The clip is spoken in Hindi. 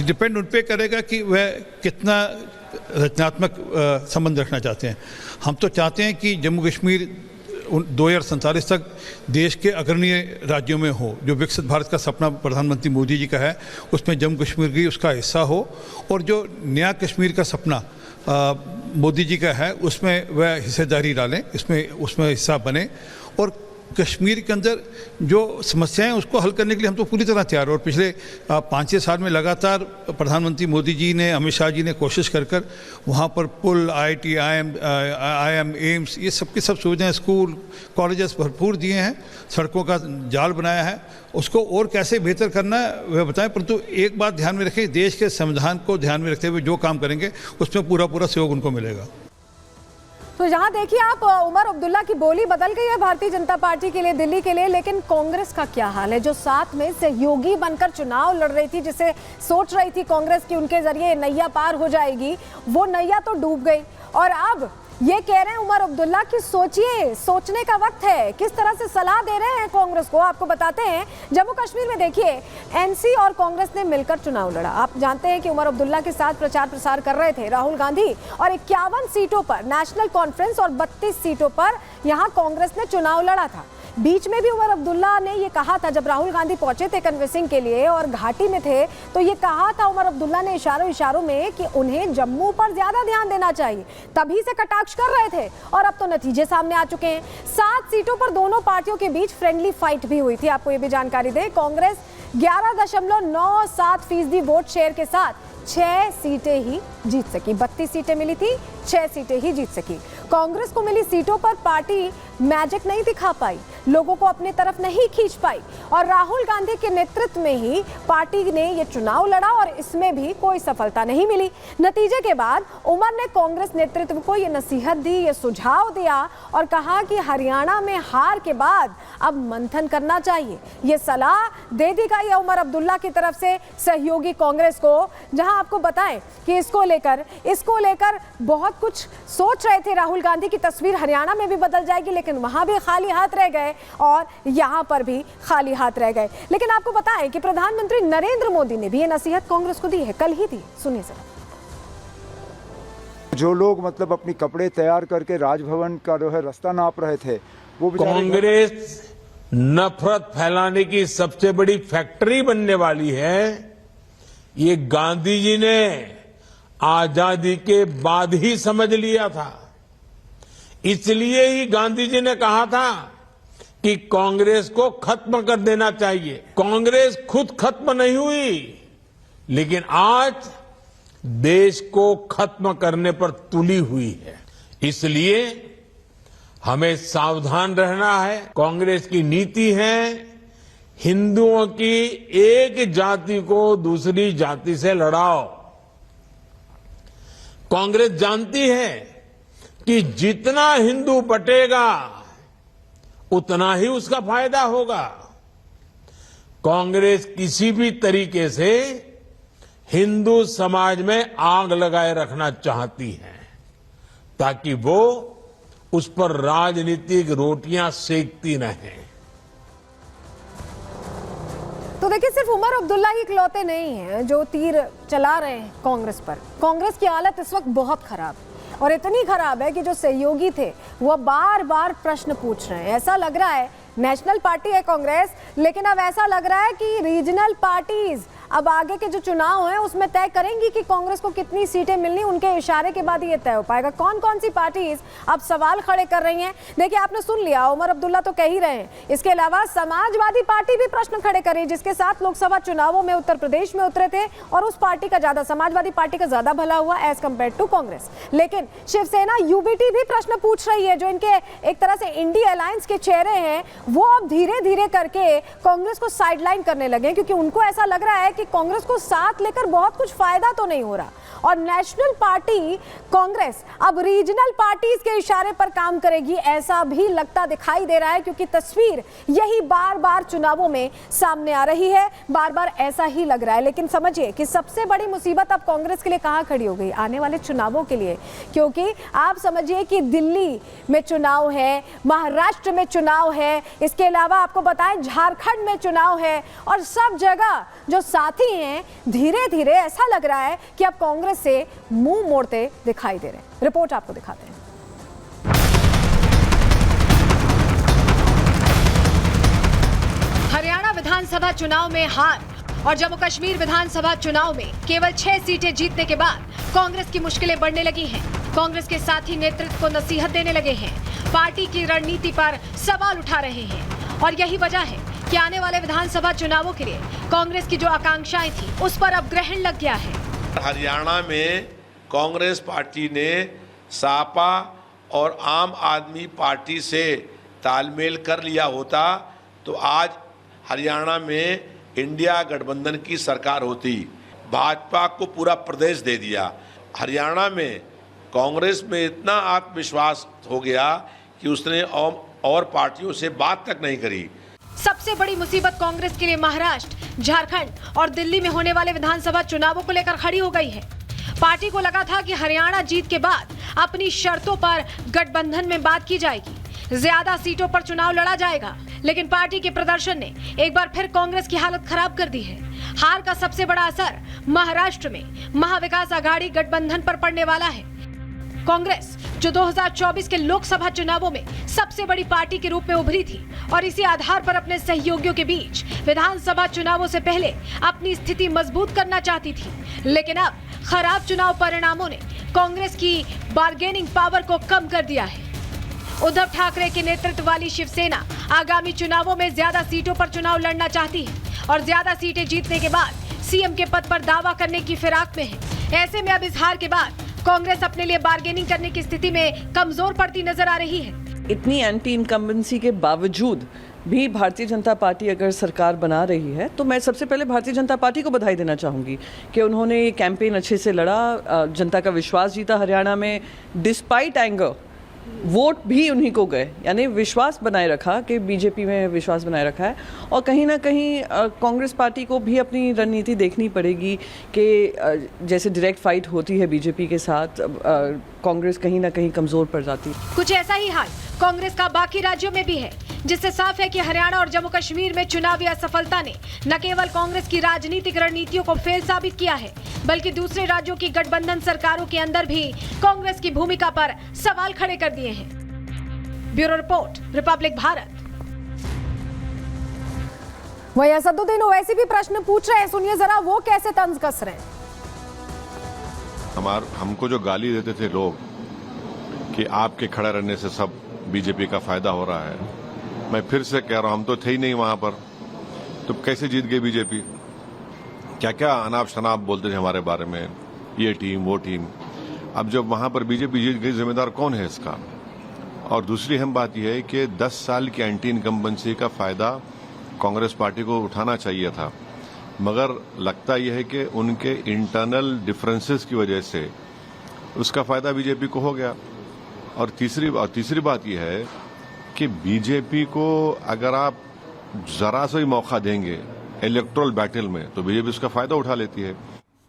डिपेंड उन पे करेगा कि वह कितना रचनात्मक संबंध रखना चाहते हैं। हम तो चाहते हैं कि जम्मू कश्मीर 2047 तक देश के अग्रणीय राज्यों में हो। जो विकसित भारत का सपना प्रधानमंत्री मोदी जी का है, उसमें जम्मू कश्मीर भी उसका हिस्सा हो, और जो नया कश्मीर का सपना मोदी जी का है, उसमें वह हिस्सेदारी डालें, उसमें हिस्सा बने, और कश्मीर के अंदर जो समस्याएं उसको हल करने के लिए हम तो पूरी तरह तैयार हैं। और पिछले 5-6 साल में लगातार प्रधानमंत्री मोदी जी ने, अमित शाह जी ने कोशिश कर वहाँ पर पुल, IIT, IIM, एम्स, ये सब की सब सुविधाएं, स्कूल, कॉलेजेस भरपूर दिए हैं, सड़कों का जाल बनाया है। उसको और कैसे बेहतर करना है वह बताएं, परंतु एक बात ध्यान में रखें, देश के संविधान को ध्यान में रखते हुए जो काम करेंगे उसमें पूरा सहयोग उनको मिलेगा। तो यहाँ देखिए आप, उमर अब्दुल्ला की बोली बदल गई है भारतीय जनता पार्टी के लिए, दिल्ली के लिए, लेकिन कांग्रेस का क्या हाल है, जो साथ में सहयोगी बनकर चुनाव लड़ रही थी, जिसे सोच रही थी कांग्रेस की उनके जरिए नैया पार हो जाएगी, वो नैया तो डूब गई। और अब ये कह रहे हैं उमर अब्दुल्ला कि सोचिए, सोचने का वक्त है। किस तरह से सलाह दे रहे हैं कांग्रेस को, आपको बताते हैं। जम्मू कश्मीर में देखिए, एनसी और कांग्रेस ने मिलकर चुनाव लड़ा। आप जानते हैं कि उमर अब्दुल्ला के साथ प्रचार प्रसार कर रहे थे राहुल गांधी, और 51 सीटों पर नेशनल कॉन्फ्रेंस और 32 सीटों पर यहां कांग्रेस ने चुनाव लड़ा था। बीच में भी उमर अब्दुल्ला ने ये कहा था, जब राहुल गांधी पहुंचे थे कन्विंसिंग के लिए और घाटी में थे, तो ये कहा था उमर अब्दुल्ला ने इशारों में कि उन्हें जम्मू पर ज्यादा ध्यान देना चाहिए, तभी से कटाक्ष कर रहे थे। और अब तो नतीजे सामने आ चुके हैं। 7 सीटों पर दोनों पार्टियों के बीच फ्रेंडली फाइट भी हुई थी। आपको ये भी जानकारी दें, कांग्रेस 11.97% वोट शेयर के साथ 6 सीटें ही जीत सकी। 32 सीटें मिली थी, 6 सीटें ही जीत सकी। कांग्रेस को मिली सीटों पर पार्टी मैजिक नहीं दिखा पाई, लोगों को अपनी तरफ नहीं खींच पाई, और राहुल गांधी के नेतृत्व में ही पार्टी ने ये चुनाव लड़ा और इसमें भी कोई सफलता नहीं मिली। नतीजे के बाद उमर ने कांग्रेस नेतृत्व को ये नसीहत दी, ये सुझाव दिया और कहा कि हरियाणा में हार के बाद अब मंथन करना चाहिए। ये सलाह दे दी गई है उमर अब्दुल्ला की तरफ से सहयोगी कांग्रेस को, जहां आपको बताएं कि इसको लेकर बहुत कुछ सोच रहे थे राहुल गांधी की तस्वीर हरियाणा में भी बदल जाएगी, लेकिन वहां भी खाली हाथ रह गए और यहां पर भी खाली हाथ रह गए। लेकिन आपको बताएं कि प्रधानमंत्री नरेंद्र मोदी ने भी ये नसीहत कांग्रेस को दी है, कल ही दी। सुनिए सर। जो लोग मतलब अपनी कपड़े तैयार करके राजभवन का जो है रास्ता नाप रहे थे, वो कांग्रेस नफरत फैलाने की सबसे बड़ी फैक्ट्री बनने वाली है। ये गांधी जी ने आजादी के बाद ही समझ लिया था। इसलिए ही गांधी जी ने कहा था कि कांग्रेस को खत्म कर देना चाहिए। कांग्रेस खुद खत्म नहीं हुई, लेकिन आज देश को खत्म करने पर तुली हुई है। इसलिए हमें सावधान रहना है। कांग्रेस की नीति है हिंदुओं की एक जाति को दूसरी जाति से लड़ाओ। कांग्रेस जानती है कि जितना हिंदू बटेगा उतना ही उसका फायदा होगा। कांग्रेस किसी भी तरीके से हिंदू समाज में आग लगाए रखना चाहती है, ताकि वो उस पर राजनीतिक रोटियां सेकती रहें। तो देखिए, सिर्फ उमर अब्दुल्ला ही इकलौते नहीं हैं जो तीर चला रहे हैं कांग्रेस पर। कांग्रेस की हालत इस वक्त बहुत खराब है, और इतनी खराब है कि जो सहयोगी थे वो बार बार प्रश्न पूछ रहे हैं। ऐसा लग रहा है, नेशनल पार्टी है कांग्रेस, लेकिन अब ऐसा लग रहा है कि रीजनल पार्टीज अब आगे के जो चुनाव हैं उसमें तय करेंगी कि कांग्रेस को कितनी सीटें मिलनी। उनके इशारे के बाद ये तय हो पाएगा। कौन कौन सी पार्टीज अब सवाल खड़े कर रही हैं, देखिए आपने सुन लिया, उमर अब्दुल्ला तो कह ही रहे हैं। इसके अलावा समाजवादी पार्टी भी प्रश्न खड़े कर रही है, जिसके साथ लोकसभा चुनावों में उत्तर प्रदेश में उतरे थे, और उस पार्टी का ज्यादा, समाजवादी पार्टी का ज्यादा भला हुआ एज कंपेयर टू कांग्रेस। लेकिन शिवसेना यूबीटी भी प्रश्न पूछ रही है, जो इनके एक तरह से इंडी अलायंस के चेहरे हैं, वो अब धीरे धीरे करके कांग्रेस को साइडलाइन करने लगे, क्योंकि उनको ऐसा लग रहा है कि कांग्रेस को साथ लेकर बहुत कुछ फायदा तो नहीं हो रहा। और नेशनल पार्टी कांग्रेस अब रीजनल पार्टीज के इशारे पर काम करेगी, ऐसा भी लगता दिखाई दे रहा है, क्योंकि तस्वीर यही बार बार चुनावों में सामने आ रही है। बार बार ऐसा ही लग रहा है। लेकिन समझिए कि सबसे बड़ी मुसीबत अब कांग्रेस के लिए कहां खड़ी हो गई, आने वाले चुनावों के लिए। क्योंकि आप समझिए कि दिल्ली में चुनाव है, महाराष्ट्र में चुनाव है, इसके अलावा आपको बताएं झारखंड में चुनाव है, और सब जगह जो 7 साथी हैं धीरे धीरे ऐसा लग रहा है कि अब कांग्रेस से मुंह मोड़ते दिखाई दे रहे हैं। रिपोर्ट आपको दिखाते हैं। हरियाणा विधानसभा चुनाव में हार और जम्मू कश्मीर विधानसभा चुनाव में केवल 6 सीटें जीतने के बाद कांग्रेस की मुश्किलें बढ़ने लगी हैं। कांग्रेस के साथी नेतृत्व को नसीहत देने लगे हैं, पार्टी की रणनीति पर सवाल उठा रहे हैं और यही वजह है कि आने वाले विधानसभा चुनावों के लिए कांग्रेस की जो आकांक्षाएं थी उस पर अब ग्रहण लग गया है। हरियाणा में कांग्रेस पार्टी ने सपा और आम आदमी पार्टी से तालमेल कर लिया होता तो आज हरियाणा में इंडिया गठबंधन की सरकार होती। भाजपा को पूरा प्रदेश दे दिया। हरियाणा में कांग्रेस में इतना आत्मविश्वास हो गया कि उसने और पार्टियों से बात तक नहीं करी। सबसे बड़ी मुसीबत कांग्रेस के लिए महाराष्ट्र, झारखंड और दिल्ली में होने वाले विधानसभा चुनावों को लेकर खड़ी हो गई है। पार्टी को लगा था कि हरियाणा जीत के बाद अपनी शर्तों पर गठबंधन में बात की जाएगी, ज्यादा सीटों पर चुनाव लड़ा जाएगा, लेकिन पार्टी के प्रदर्शन ने एक बार फिर कांग्रेस की हालत खराब कर दी है। हार का सबसे बड़ा असर महाराष्ट्र में महाविकास आघाड़ी गठबंधन पर पड़ने वाला है। कांग्रेस जो 2024 के लोकसभा चुनावों में सबसे बड़ी पार्टी के रूप में उभरी थी और इसी आधार पर अपने सहयोगियों के बीच विधानसभा चुनावों से पहले अपनी स्थिति मजबूत करना चाहती थी, लेकिन अब खराब चुनाव परिणामों ने कांग्रेस की बार्गेनिंग पावर को कम कर दिया है। उद्धव ठाकरे के नेतृत्व वाली शिवसेना आगामी चुनावों में ज्यादा सीटों पर चुनाव लड़ना चाहती है और ज्यादा सीटें जीतने के बाद सीएम के पद पर दावा करने की फिराक में है। ऐसे में अब इस हार के बाद कांग्रेस अपने लिए बार्गेनिंग करने की स्थिति में कमजोर पड़ती नजर आ रही है। इतनी एंटी इनकम्बेंसी के बावजूद भी भारतीय जनता पार्टी अगर सरकार बना रही है तो मैं सबसे पहले भारतीय जनता पार्टी को बधाई देना चाहूँगी कि उन्होंने ये कैंपेन अच्छे से लड़ा, जनता का विश्वास जीता हरियाणा में। डिस्पाइट एंगर वोट भी उन्हीं को गए, यानी विश्वास बनाए रखा कि बीजेपी में विश्वास बनाए रखा है। और कहीं ना कहीं कांग्रेस पार्टी को भी अपनी रणनीति देखनी पड़ेगी कि जैसे डायरेक्ट फाइट होती है बीजेपी के साथ, कांग्रेस कहीं ना कहीं कमज़ोर पड़ जाती है। कुछ ऐसा ही हाल कांग्रेस का बाकी राज्यों में भी है, जिससे साफ है कि हरियाणा और जम्मू कश्मीर में चुनावी असफलता ने न केवल कांग्रेस की राजनीतिक रणनीतियों को फेल साबित किया है, बल्कि दूसरे राज्यों की गठबंधन सरकारों के अंदर भी कांग्रेस की भूमिका पर सवाल खड़े कर दिए हैं। Bureau report, Republic Bharat. वही असदुद्दीन ओवैसी भी प्रश्न पूछ रहे हैं, सुनिए जरा वो कैसे तंज कस रहे हैं। हमको जो गाली देते थे लोग कि आपके खड़ा रहने से सब बीजेपी का फायदा हो रहा है, मैं फिर से कह रहा हूं, हम तो थे ही नहीं वहां पर, तो कैसे जीत गए बीजेपी? क्या क्या अनाप शनाप बोलते थे हमारे बारे में, ये टीम वो टीम। अब जब वहां पर बीजेपी जीत गई, जिम्मेदार कौन है इसका? और दूसरी अहम बात यह है कि 10 साल की एंटी इनकम्बेंसी का फायदा कांग्रेस पार्टी को उठाना चाहिए था, मगर लगता यह है कि उनके इंटरनल डिफरेंसेस की वजह से उसका फायदा बीजेपी को हो गया। और तीसरी बात यह है कि बीजेपी को अगर आप जरा सा ही मौका देंगे इलेक्टोरल बैटल में तो बीजेपी उसका फायदा उठा लेती है।